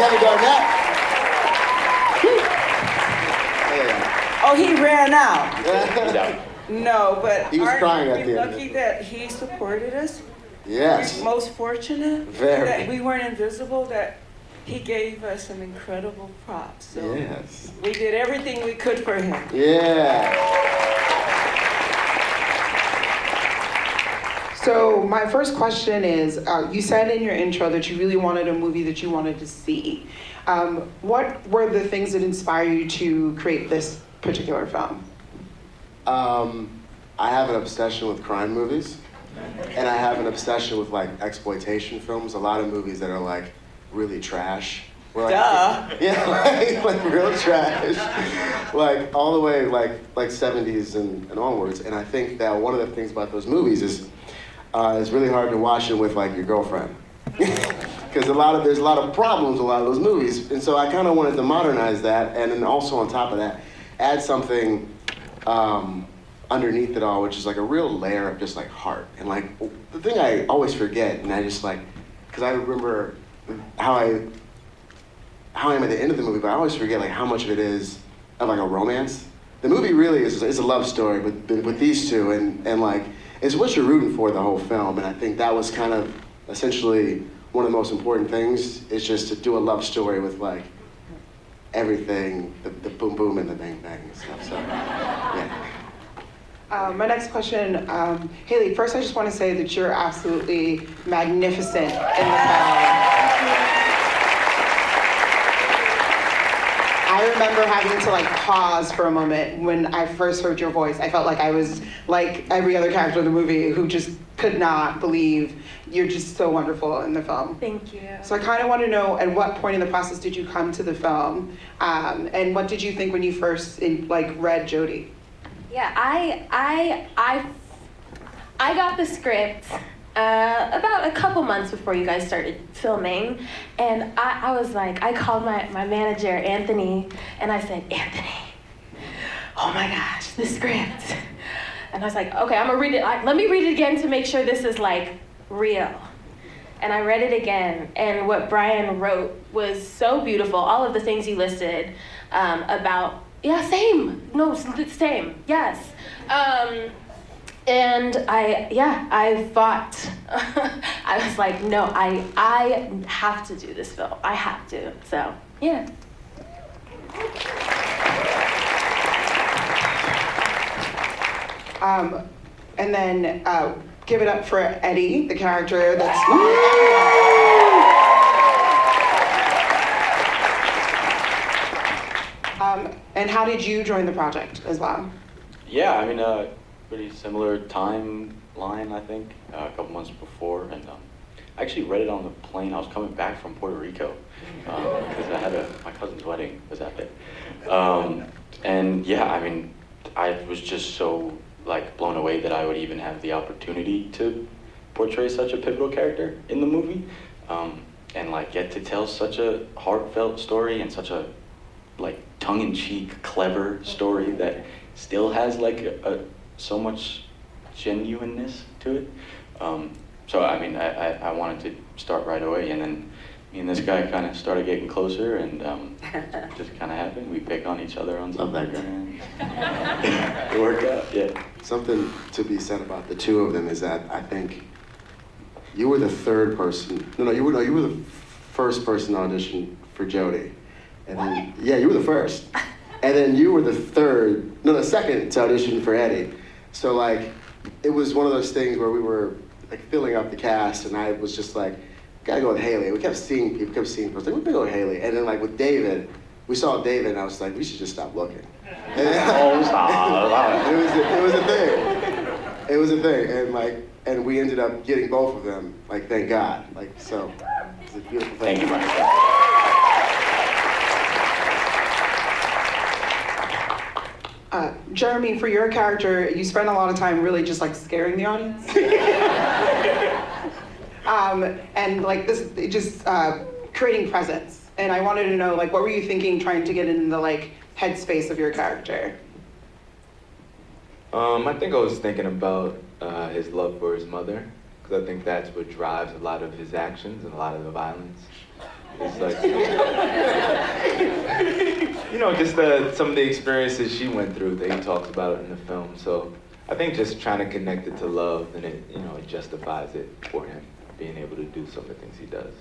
Kevin Garnett. Oh, he ran out. He's out. No, but He was crying aren't at we the end. lucky that he supported us? Yes. We're most fortunate Very. that we weren't invisible, that he gave us some incredible props. So Yes. we did everything we could for him. Yeah. So my first question is, you said in your intro that you really wanted a movie that you wanted to see. What were the things that inspired you to create this particular film? I have an obsession with crime movies, and I have an obsession with like exploitation films. A lot of movies that are like really trash. Like, Duh. Yeah, like real trash. Like all the way like 70s and onwards. And I think that one of the things about those movies is it's really hard to watch them with like your girlfriend. Because there's a lot of problems with a lot of those movies. And so I kind of wanted to modernize that, and then also on top of that, add something underneath it all, which is like a real layer of just like heart. And like the thing I always forget, and I just like, because I remember how I am at the end of the movie, but I always forget like how much of it is of like a romance. The movie really is it's a love story, but with these two, and like it's what you're rooting for the whole film. And I think that was kind of essentially one of the most important things, is just to do a love story with like everything, the boom boom and the bang bang and stuff. So yeah. My next question, Hailey, first I just want to say that you're absolutely magnificent in the film. I remember having to like pause for a moment when I first heard your voice. I felt like I was like every other character in the movie who just could not believe you're just so wonderful in the film. Thank you. So I kind of want to know, at what point in the process did you come to the film, and what did you think when you first read Jodie? Yeah, I got the script about a couple months before you guys started filming, and I was like, I called my manager, Anthony, and I said, Anthony, oh my gosh, the script. And I was like, okay, I'm gonna read it. Let me read it again to make sure this is like real. And I read it again, and what Bryian wrote was so beautiful. All of the things you listed about, yeah, same. No, same. Yes. And I fought. I was like, no, I have to do this film. I have to. So, yeah. And then give it up for Eddie, the character that's and how did you join the project as well? Yeah, I mean, pretty similar timeline, I think, a couple months before, and I actually read it on the plane. I was coming back from Puerto Rico, because I had my cousin's wedding was out there. And yeah, I mean, I was just so like blown away that I would even have the opportunity to portray such a pivotal character in the movie, and like get to tell such a heartfelt story and such a like tongue-in-cheek, clever story that still has like so much genuineness to it. So I mean, I wanted to start right away, and then me and this guy kind of started getting closer, and just kind of happened. We pick on each other on something, and it worked out. Yeah. Something to be said about the two of them is that I think you were the third person. You were the first person to audition for Jodie. And then, yeah, you were the first. And then you were the second to audition for Eddie. So like, it was one of those things where we were like filling up the cast, and I was just like, gotta go with Hailey. We kept seeing people, I was like, we're gonna go with Hailey. And then like with David, we saw David, and I was like, we should just stop looking. And then, Oh, stop. it was a thing. It was a thing, and we ended up getting both of them. Like, thank God. Like, so it's a beautiful thing. Thank you, Mike. Jeremie, for your character, you spend a lot of time really just like scaring the audience. And like this, just creating presence. And I wanted to know, like, what were you thinking trying to get in the like headspace of your character? I think I was thinking about his love for his mother, because I think that's what drives a lot of his actions and a lot of the violence. It's like, just some of the experiences she went through that he talks about in the film. So I think just trying to connect it to love, and it justifies it for him being able to do some of the things he does.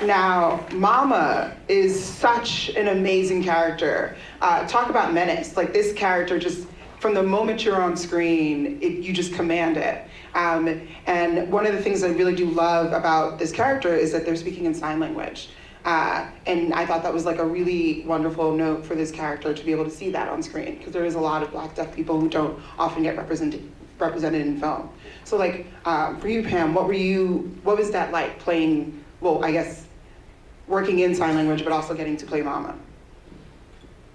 Now, Mama is such an amazing character. Talk about menace. Like, this character just, from the moment you're on screen, you just command it. And one of the things I really do love about this character is that they're speaking in sign language. And I thought that was like a really wonderful note for this character to be able to see that on screen, because there is a lot of Black deaf people who don't often get represented in film. So like, for you, Pam, what was that like playing, well, I guess, working in sign language, but also getting to play Mama?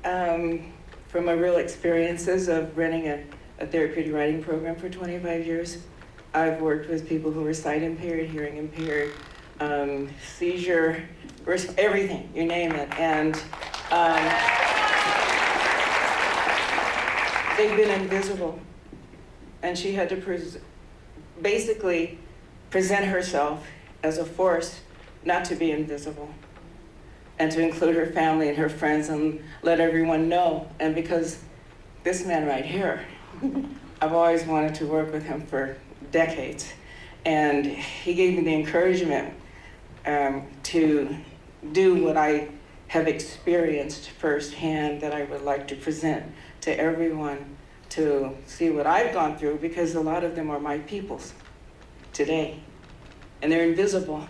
From my real experiences of running a therapeutic writing program for 25 years, I've worked with people who are sight impaired, hearing impaired, seizure, everything, you name it. And they've been invisible. And she had to basically present herself as a force not to be invisible, and to include her family and her friends and let everyone know. And because this man right here, I've always wanted to work with him for decades. And he gave me the encouragement to do what I have experienced firsthand that I would like to present to everyone, to see what I've gone through, because a lot of them are my peoples today. And they're invisible.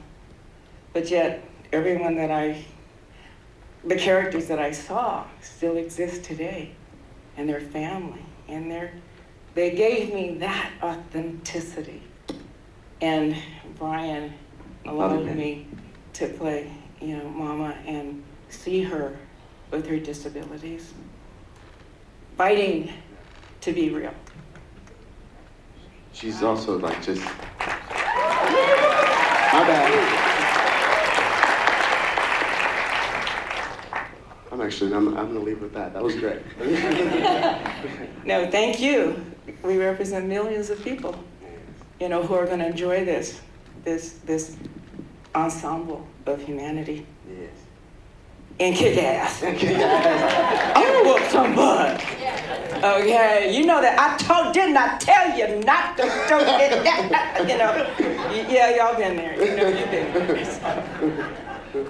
But yet, everyone the characters that I saw still exist today, and their family, and they gave me that authenticity. And Bryian allowed me to play, Mama, and see her with her disabilities, fighting to be real. She's also like just, my bad. I'm gonna leave with that. That was great. No, thank you. We represent millions of people, who are gonna enjoy this ensemble of humanity. Yes. And kick ass. I'm gonna whoop some butt. Okay, you know that didn't I tell you not to do it? Yeah, y'all been there. You've been there.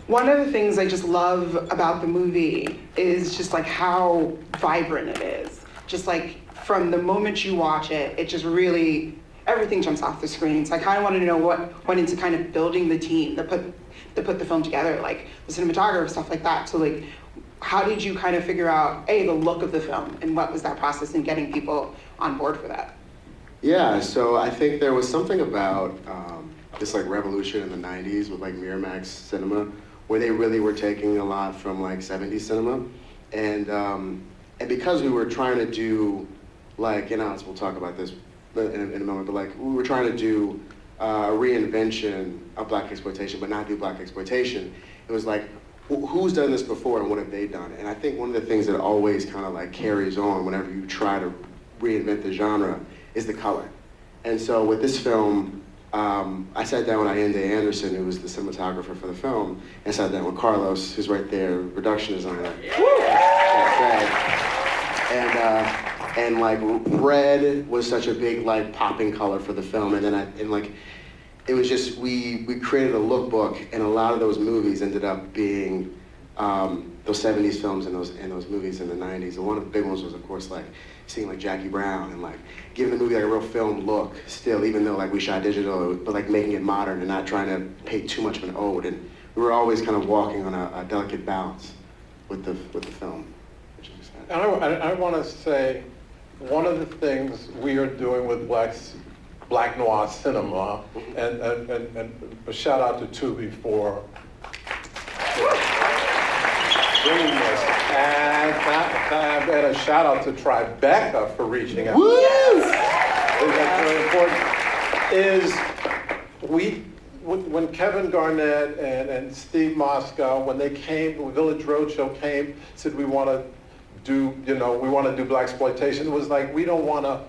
One of the things I just love about the movie is just like how vibrant it is. Just like from the moment you watch it, it just really, everything jumps off the screen. So I kind of wanted to know what went into kind of building the team that put the film together, like the cinematographer, stuff like that. So like, how did you kind of figure out, the look of the film, and what was that process in getting people on board for that? Yeah, so I think there was something about this like revolution in the 90s with like Miramax cinema, where they really were taking a lot from like 70s cinema. And because we were trying to do like, we'll talk about this in a moment, but like we were trying to do a reinvention of Black exploitation, but not do Black exploitation. It was like, who's done this before and what have they done? And I think one of the things that always kind of like carries on whenever you try to reinvent the genre is the color. And so with this film, I sat down with Allende Anderson, who was the cinematographer for the film, and sat down with Carlos, who's right there, production designer. And like red was such a big like popping color for the film, and then it was just we created a lookbook, and a lot of those movies ended up being those 70s films and those movies in the 90s. And one of the big ones was, of course, like seeing like Jackie Brown and like giving the movie like a real film look still, even though like we shot digital, but like making it modern and not trying to pay too much of an ode. And we were always kind of walking on a delicate balance with the film. And I want to say, one of the things we are doing with Black Noir cinema, and a shout out to Tubi for bringing this, and a shout out to Tribeca for reaching out. Woo! That's very important. When Kevin Garnett and Steve Moscow, when they came, when Village Roadshow came, said we want to do Black exploitation. It was like, we don't want to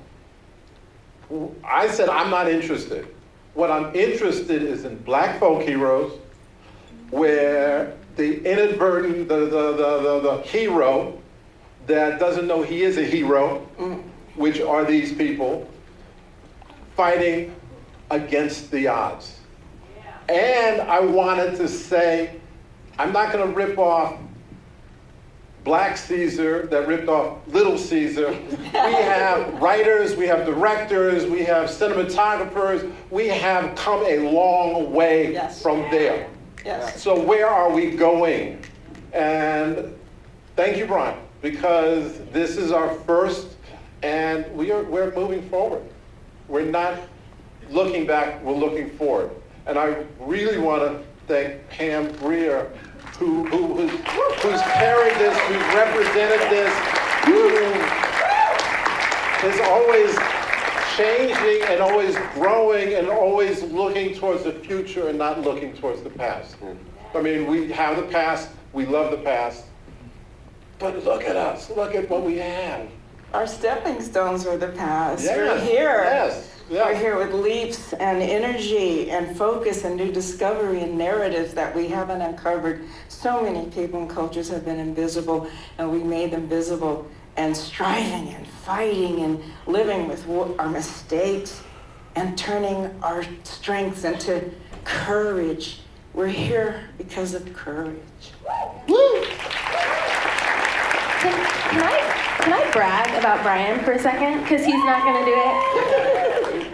I said I'm not interested. What I'm interested is in black folk heroes, where the inadvertent, the hero that doesn't know he is a hero, which are these people, fighting against the odds. And I wanted to say, I'm not going to rip off Black Caesar that ripped off Little Caesar. We have writers, we have directors, we have cinematographers. We have come a long way from there. Yes. So where are we going? And thank you, Bryian, because this is our first, and we're moving forward. We're not looking back, we're looking forward. And I really want to thank Pam Grier, who's carried this, who's represented this, who is always changing and always growing and always looking towards the future and not looking towards the past. I mean, we have the past, we love the past, but look at us, look at what we have. Our stepping stones are the past. Yes, We're here. yes. We're here with leaps and energy and focus and new discovery and narratives that we haven't uncovered. So many people and cultures have been invisible, and we made them visible, and striving and fighting and living with our mistakes and turning our strengths into courage. We're here because of courage. Woo! Can I brag about Bryian for a second? Because he's not going to do it.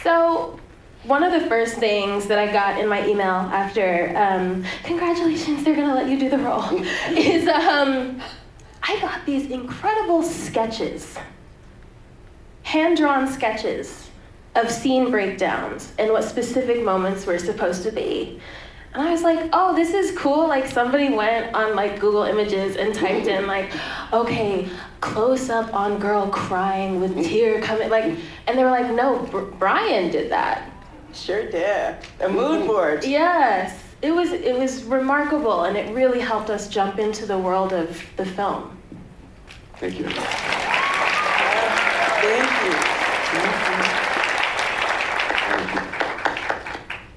So, one of the first things that I got in my email after, congratulations, they're going to let you do the role, is I got these incredible sketches, hand-drawn sketches of scene breakdowns and what specific moments were supposed to be. And I was like, oh, this is cool. Like, somebody went on like Google Images and typed in like, okay, close up on girl crying with tear coming, like, and they were like, no, Bryian did that. Sure did. The mood board. Yes, it was remarkable, and it really helped us jump into the world of the film. Thank you. Thank you.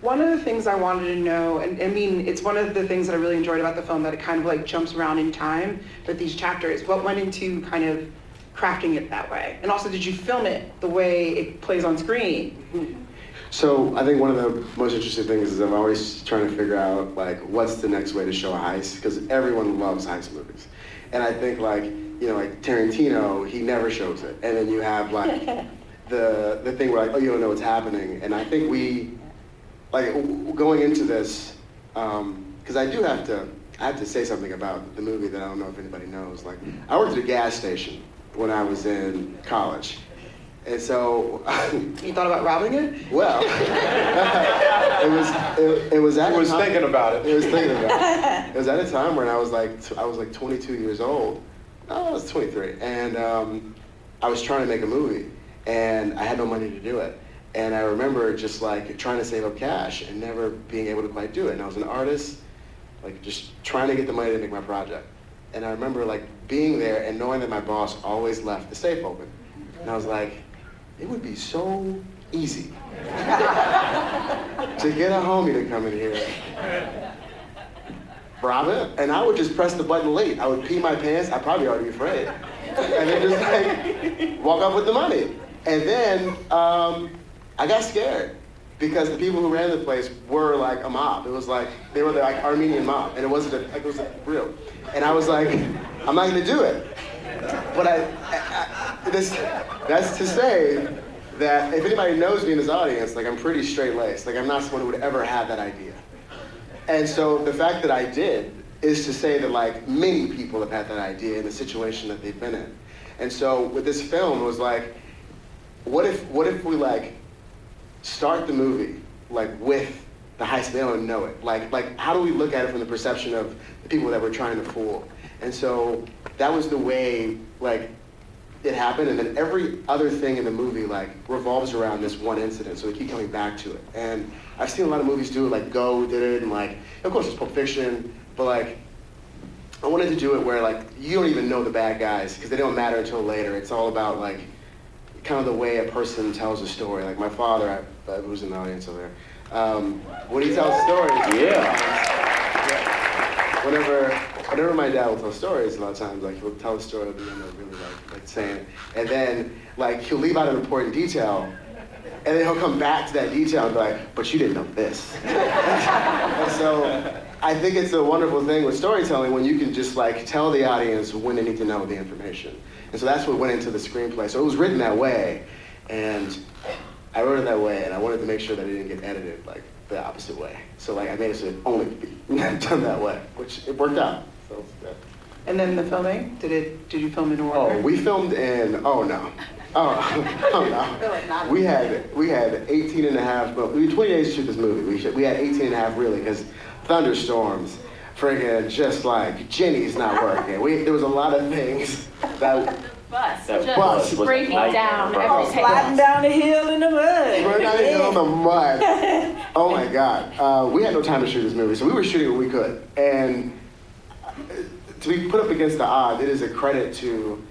One of the things I wanted to know, and I mean, it's one of the things that I really enjoyed about the film, that it kind of like jumps around in time with these chapters. What went into kind of crafting it that way? And also, did you film it the way it plays on screen? So I think one of the most interesting things is I'm always trying to figure out like what's the next way to show a heist, because everyone loves heist movies. And I think like, you know, like Tarantino, he never shows it. And then you have like the thing where like, oh, you don't know what's happening. And I think we, like going into this, because I have to say something about the movie that I don't know if anybody knows. Like, I worked at a gas station when I was in college. And so... You thought about robbing it? Well, it was at He was thinking about it. It was thinking about it. It was at a time when I was like 22 years old. No, I was 23. And I was trying to make a movie, and I had no money to do it. And I remember just like trying to save up cash and never being able to quite do it. And I was an artist, like just trying to get the money to make my project. And I remember like being there and knowing that my boss always left the safe open. And I was like, it would be so easy to get a homie to come in here, rob it, and I would just press the button late. I would pee my pants, I'd probably already be afraid. And then just like walk up with the money. And then I got scared because the people who ran the place were like a mob. It was like, they were the like Armenian mob, and it wasn't like, it was like real. And I was like, I'm not gonna do it. But that's to say that if anybody knows me in this audience, like I'm pretty straight-laced. Like I'm not someone who would ever have that idea. And so the fact that I did is to say that like many people have had that idea in the situation that they've been in. And so with this film, it was like, what if we like start the movie like with the heist, they don't know it. Like how do we look at it from the perception of the people that we're trying to fool? And so that was the way like it happened, and then every other thing in the movie like revolves around this one incident, so we keep coming back to it. And I've seen a lot of movies do it, like Go did it, and like, of course it's Pulp Fiction, but like, I wanted to do it where like, you don't even know the bad guys, because they don't matter until later. It's all about like, kind of the way a person tells a story. Like my father, who's in the audience over there, when he tells stories, whenever my dad will tell stories, a lot of times, like he'll tell a story at the end, like really like saying it, and then like he'll leave out an important detail, and then he'll come back to that detail and be like, but you didn't know this. And so I think it's a wonderful thing with storytelling when you can just like tell the audience when they need to know the information. And so that's what went into the screenplay. So it was written that way, and I wrote it that way, and I wanted to make sure that it didn't get edited like the opposite way. So like I made it so it only be done that way, which it worked out. So yeah. And then the filming, did you film in order? Oh, we filmed in, oh no. Oh no. We had 18 and a half, but we had 20 days to shoot this movie. We had 18 and a half really, because thunderstorms, friggin' just like Jenny's not working. There was a lot of things that Bus, That just bus was breaking a down nightmare. every Sliding down the hill in the mud. we're not even on the mud. Oh my God. We had no time to shoot this movie, so we were shooting what we could. And to be put up against the odds, it is a credit to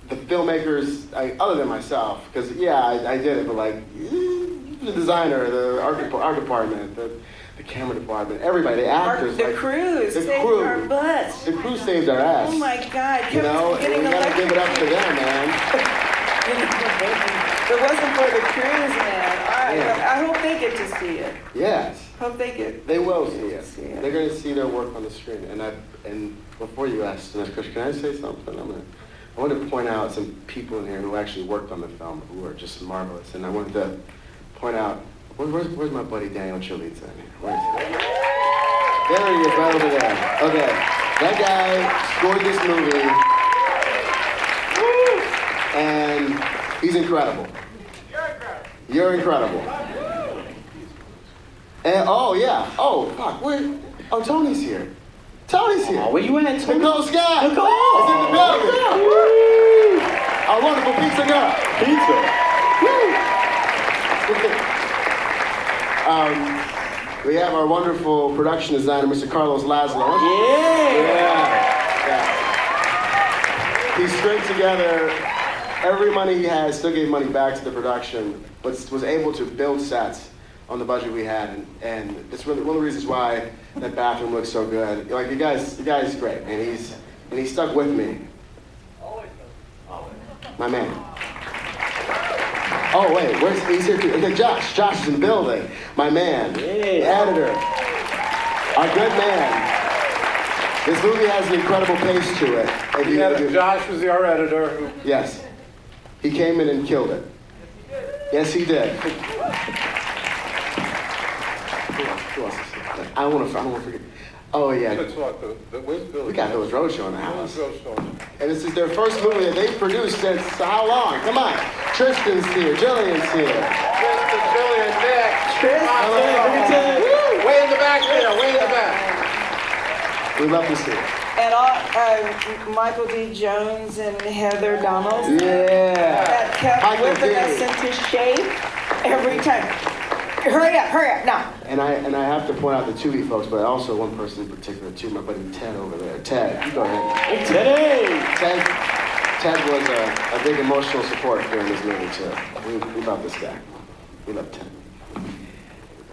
the filmmakers, other than myself, because yeah, I did it, but like the designer, the art department, the camera department, everybody, the actors, The like, crews the saved crew. our butts. The crew saved our ass. Oh my God, You know, Kevin's getting we gotta give it up to electrocuted. them, man. If it wasn't for the crews, man. Yeah. I hope they get to see it. Yes. Hope they get. They will see it. See it. They're going to see their work on the screen. And before you ask the next question, can I say something? I want to point out some people in here who actually worked on the film who are just marvelous. And I wanted to point out, where's my buddy Daniel Chalitza in here? Where is he? There he is, right over there. Okay, that guy scored this movie, and he's incredible. You're incredible. And oh yeah, oh fuck, oh Tony's here. Tony's here. Oh, where you at, Tony? Nicole Scott is in Nicole! the building. Our wonderful pizza girl. Pizza. We have our wonderful production designer, Mr. Carlos Laszlo. Yeah. He stringed together every money he had, still gave money back to the production, but was able to build sets on the budget we had, and it's really one of the reasons why that bathroom looks so good. Like the guy's great, and he stuck with me. My man. Oh wait, he's here too. Okay, Josh is in the building. My man, the editor, our good man. This movie has an incredible pace to it. Josh was our editor. Yes, he came in and killed it. Yes, he did. Who else is here? I don't want to forget. Oh yeah. Where's Billy? We got Hills Roadshow in the house. Where's Roadshow? And this is their first movie that they've produced since how long? Come on. Tristan's here, Jillian's here. Tristan, Jillian, Nick. Tristan, Way in the back there, way in the back. we love to see it. And Michael D. Jones and Heather Donaldson. Yeah. That kept Michael whipping D. us into shape every time. Hurry up, now. And I have to point out the Tubi folks, but also one person in particular too, my buddy Ted over there. Ted, you go ahead. Ted was a big emotional support during this movie too. We love this guy. We love Ted.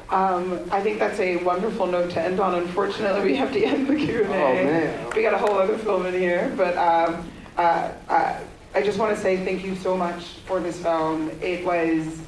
I think that's a wonderful note to end on. Unfortunately, we have to end the Q&A. Oh, man. We got a whole other film in here, but I just want to say thank you so much for this film. It was